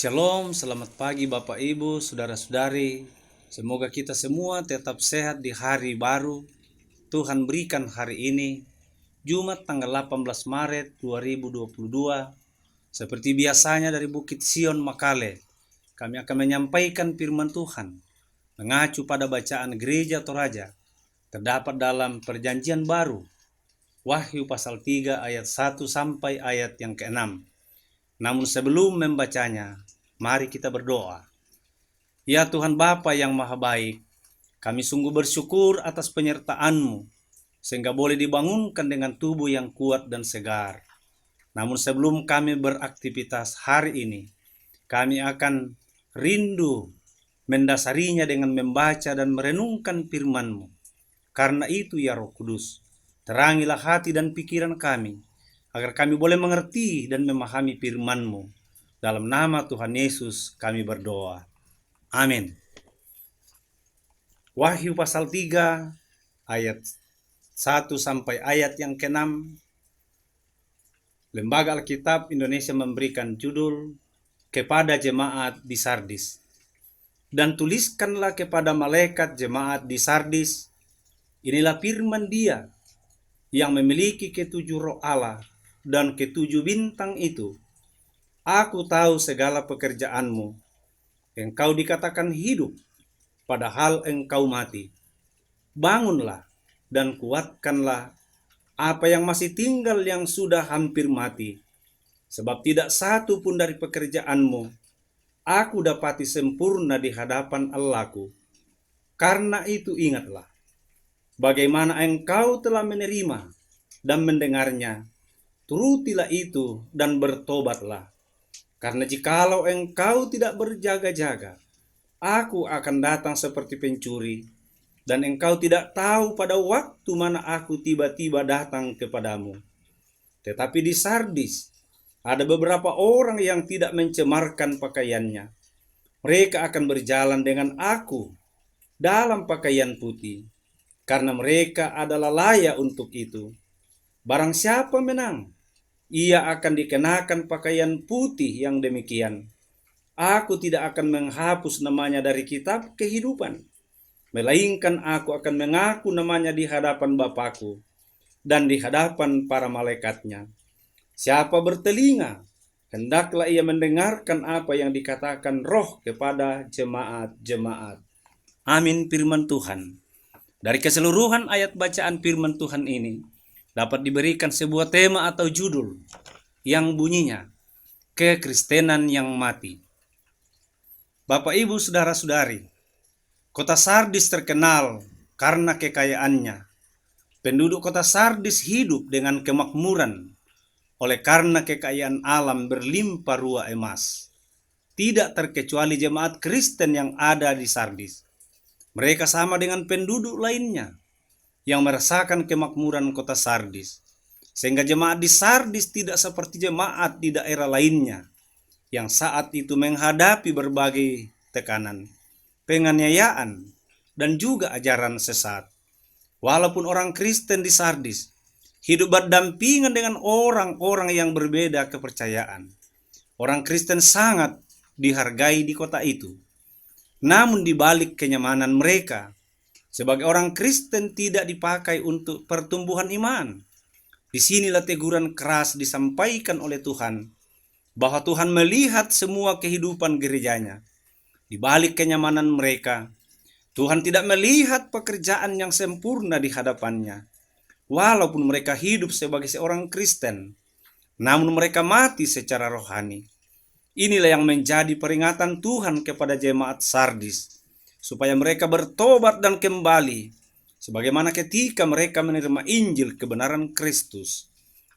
Shalom, selamat pagi Bapak Ibu, Saudara-saudari. Semoga kita semua tetap sehat di hari baru Tuhan berikan hari ini, Jumat tanggal 18 Maret 2022. Seperti biasanya dari Bukit Sion Makale, kami akan menyampaikan firman Tuhan, mengacu pada bacaan gereja Toraja, terdapat dalam Perjanjian Baru, Wahyu pasal 3 ayat 1 sampai ayat yang ke-6. Namun sebelum membacanya, mari kita berdoa. Ya Tuhan Bapa yang Maha Baik, kami sungguh bersyukur atas penyertaan-Mu, sehingga boleh dibangunkan dengan tubuh yang kuat dan segar. Namun sebelum kami beraktivitas hari ini, kami akan rindu mendasarinya dengan membaca dan merenungkan firman-Mu. Karena itu ya Roh Kudus, terangilah hati dan pikiran kami, agar kami boleh mengerti dan memahami firman-Mu. Dalam nama Tuhan Yesus kami berdoa. Amin. Wahyu pasal 3 ayat 1 sampai ayat yang ke-6. Lembaga Alkitab Indonesia memberikan judul kepada jemaat di Sardis. Dan tuliskanlah kepada malaikat jemaat di Sardis, inilah firman Dia yang memiliki ketujuh roh Allah dan ketujuh bintang itu. Aku tahu segala pekerjaanmu. Engkau dikatakan hidup, padahal engkau mati. Bangunlah dan kuatkanlah apa yang masih tinggal yang sudah hampir mati. Sebab tidak satu pun dari pekerjaanmu aku dapati sempurna di hadapan Allahku. Karena itu ingatlah, bagaimana engkau telah menerima dan mendengarnya. Turutilah itu dan bertobatlah. Karena jikalau engkau tidak berjaga-jaga, aku akan datang seperti pencuri, dan engkau tidak tahu pada waktu mana aku tiba-tiba datang kepadamu. Tetapi di Sardis ada beberapa orang yang tidak mencemarkan pakaiannya. Mereka akan berjalan dengan aku dalam pakaian putih, karena mereka adalah layak untuk itu. Barang siapa menang, ia akan dikenakan pakaian putih yang demikian. Aku tidak akan menghapus namanya dari kitab kehidupan, melainkan aku akan mengaku namanya di hadapan Bapakku dan di hadapan para malaikatnya. Siapa bertelinga, hendaklah ia mendengarkan apa yang dikatakan Roh kepada jemaat-jemaat. Amin. Firman Tuhan. Dari keseluruhan ayat bacaan firman Tuhan ini dapat diberikan sebuah tema atau judul yang bunyinya kekristenan yang mati. Bapak Ibu Saudara-saudari, kota Sardis terkenal karena kekayaannya. Penduduk kota Sardis hidup dengan kemakmuran oleh karena kekayaan alam berlimpah ruah emas. Tidak terkecuali jemaat Kristen yang ada di Sardis. Mereka sama dengan penduduk lainnya yang merasakan kemakmuran kota Sardis. Sehingga jemaat di Sardis tidak seperti jemaat di daerah lainnya yang saat itu menghadapi berbagai tekanan, penganiayaan, dan juga ajaran sesat. Walaupun orang Kristen di Sardis hidup berdampingan dengan orang-orang yang berbeda kepercayaan, orang Kristen sangat dihargai di kota itu. Namun di balik kenyamanan mereka, sebagai orang Kristen tidak dipakai untuk pertumbuhan iman. Disinilah teguran keras disampaikan oleh Tuhan, bahwa Tuhan melihat semua kehidupan gerejanya. Di balik kenyamanan mereka, Tuhan tidak melihat pekerjaan yang sempurna di hadapannya. Walaupun mereka hidup sebagai seorang Kristen, namun mereka mati secara rohani. Inilah yang menjadi peringatan Tuhan kepada jemaat Sardis, supaya mereka bertobat dan kembali, sebagaimana ketika mereka menerima Injil kebenaran Kristus.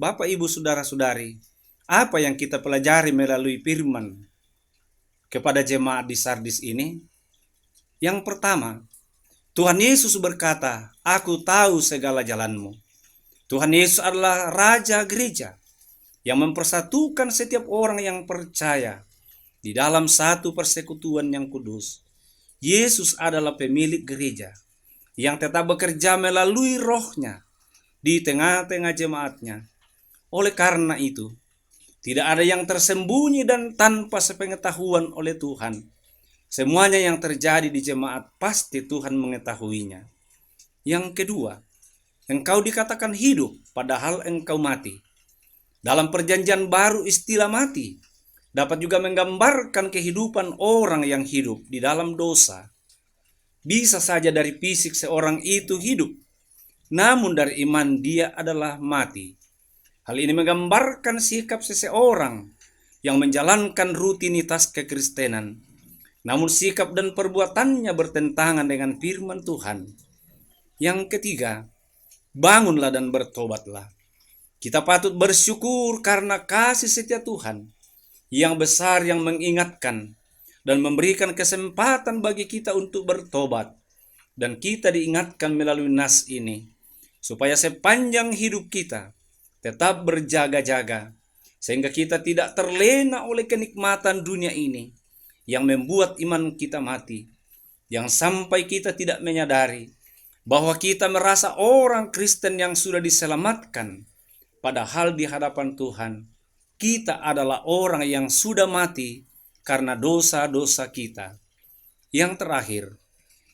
Bapak, Ibu, Saudara-saudari, apa yang kita pelajari melalui firman kepada jemaat di Sardis ini? Yang pertama, Tuhan Yesus berkata, "Aku tahu segala jalanmu." Tuhan Yesus adalah Raja Gereja yang mempersatukan setiap orang yang percaya di dalam satu persekutuan yang kudus. Yesus adalah pemilik gereja yang tetap bekerja melalui Roh-Nya di tengah-tengah jemaatnya. Oleh karena itu, Tidak ada yang tersembunyi dan tanpa sepengetahuan oleh Tuhan. Semuanya yang terjadi di jemaat pasti Tuhan mengetahuinya. Yang kedua, engkau dikatakan hidup padahal engkau mati. Dalam perjanjian baru istilah mati dapat juga menggambarkan kehidupan orang yang hidup di dalam dosa. Bisa saja dari fisik seorang itu hidup, namun dari iman dia adalah mati. Hal ini menggambarkan sikap seseorang yang menjalankan rutinitas kekristenan, namun sikap dan perbuatannya bertentangan dengan firman Tuhan. Yang ketiga, bangunlah dan bertobatlah. Kita patut bersyukur karena kasih setia Tuhan yang besar yang mengingatkan dan memberikan kesempatan bagi kita untuk bertobat. Dan kita diingatkan melalui nas ini, supaya sepanjang hidup kita tetap berjaga-jaga, sehingga kita tidak terlena oleh kenikmatan dunia ini yang membuat iman kita mati, yang sampai kita tidak menyadari bahwa kita merasa orang Kristen yang sudah diselamatkan, padahal di hadapan Tuhan kita adalah orang yang sudah mati karena dosa-dosa kita. Yang terakhir,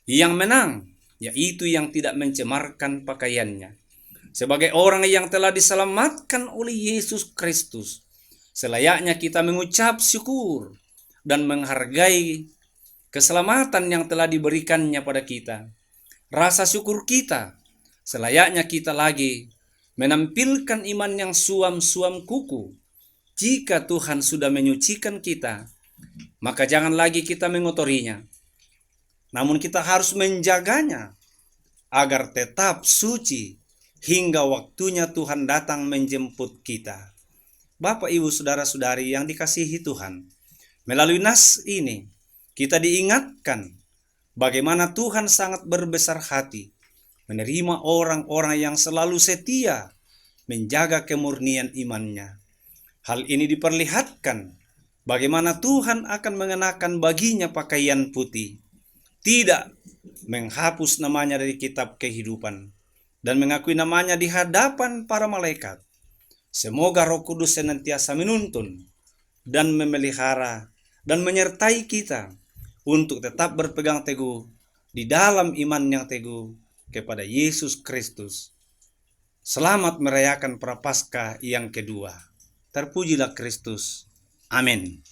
yang menang yaitu yang tidak mencemarkan pakaiannya. Sebagai orang yang telah diselamatkan oleh Yesus Kristus, selayaknya kita mengucap syukur dan menghargai keselamatan yang telah diberikannya pada kita. Rasa syukur kita selayaknya kita lagi menampilkan iman yang suam-suam kuku. Jika Tuhan sudah menyucikan kita, maka jangan lagi kita mengotorinya, namun kita harus menjaganya agar tetap suci hingga waktunya Tuhan datang menjemput kita. Bapak, Ibu, saudara-saudari yang dikasihi Tuhan, melalui nas ini kita diingatkan bagaimana Tuhan sangat berbesar hati menerima orang-orang yang selalu setia menjaga kemurnian imannya. Hal ini diperlihatkan bagaimana Tuhan akan mengenakan baginya pakaian putih, tidak menghapus namanya dari kitab kehidupan, dan mengakui namanya di hadapan para malaikat. Semoga Roh Kudus senantiasa menuntun dan memelihara dan menyertai kita untuk tetap berpegang teguh di dalam iman yang teguh kepada Yesus Kristus. Selamat merayakan Prapaskah yang kedua. Terpujilah Kristus. Amin.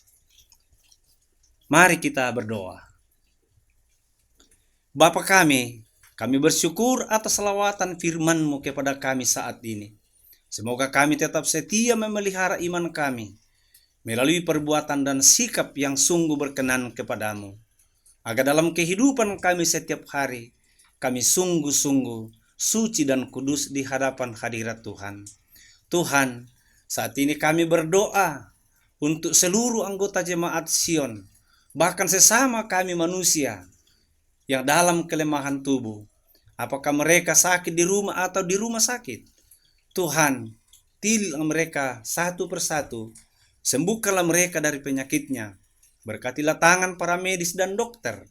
Mari kita berdoa. Bapa kami bersyukur atas selawatan firman-Mu kepada kami saat ini. Semoga kami tetap setia memelihara iman kami melalui perbuatan dan sikap yang sungguh berkenan kepadamu, agar dalam kehidupan kami setiap hari, kami sungguh-sungguh suci dan kudus di hadapan hadirat Tuhan. Tuhan, saat ini kami berdoa untuk seluruh anggota jemaat Sion, bahkan sesama kami manusia yang dalam kelemahan tubuh. Apakah mereka sakit di rumah atau di rumah sakit? Tuhan, tililah mereka satu persatu. Sembuhkanlah mereka dari penyakitnya. Berkatilah tangan para medis dan dokter.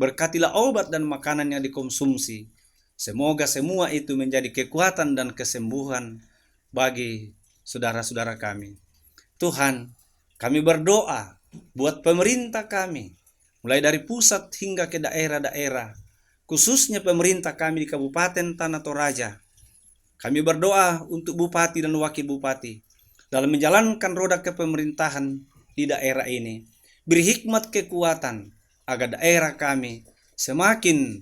Berkatilah obat dan makanan yang dikonsumsi. Semoga semua itu menjadi kekuatan dan kesembuhan bagi saudara-saudara kami. Tuhan, kami berdoa buat pemerintah kami, mulai dari pusat hingga ke daerah-daerah, khususnya pemerintah kami di Kabupaten Tanah Toraja. Kami berdoa untuk bupati dan wakil bupati dalam menjalankan roda kepemerintahan di daerah ini. Beri hikmat kekuatan agar daerah kami semakin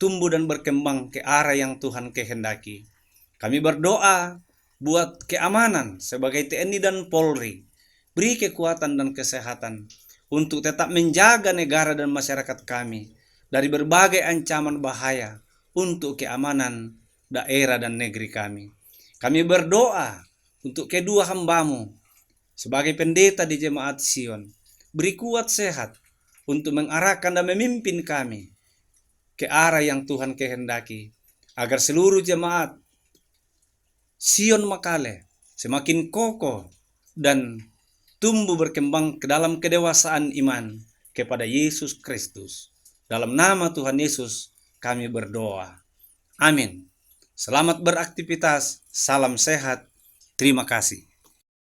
tumbuh dan berkembang ke arah yang Tuhan kehendaki. Kami berdoa buat keamanan sebagai TNI dan Polri. Beri kekuatan dan kesehatan untuk tetap menjaga negara dan masyarakat kami dari berbagai ancaman bahaya untuk keamanan daerah dan negeri kami. Kami berdoa untuk kedua hamba-Mu sebagai pendeta di jemaat Sion. Beri kuat sehat untuk mengarahkan dan memimpin kami ke arah yang Tuhan kehendaki, agar seluruh jemaat Sion Makale semakin kokoh dan tumbuh berkembang ke dalam kedewasaan iman kepada Yesus Kristus. Dalam nama Tuhan Yesus kami berdoa. Amin. Selamat beraktivitas, salam sehat, terima kasih.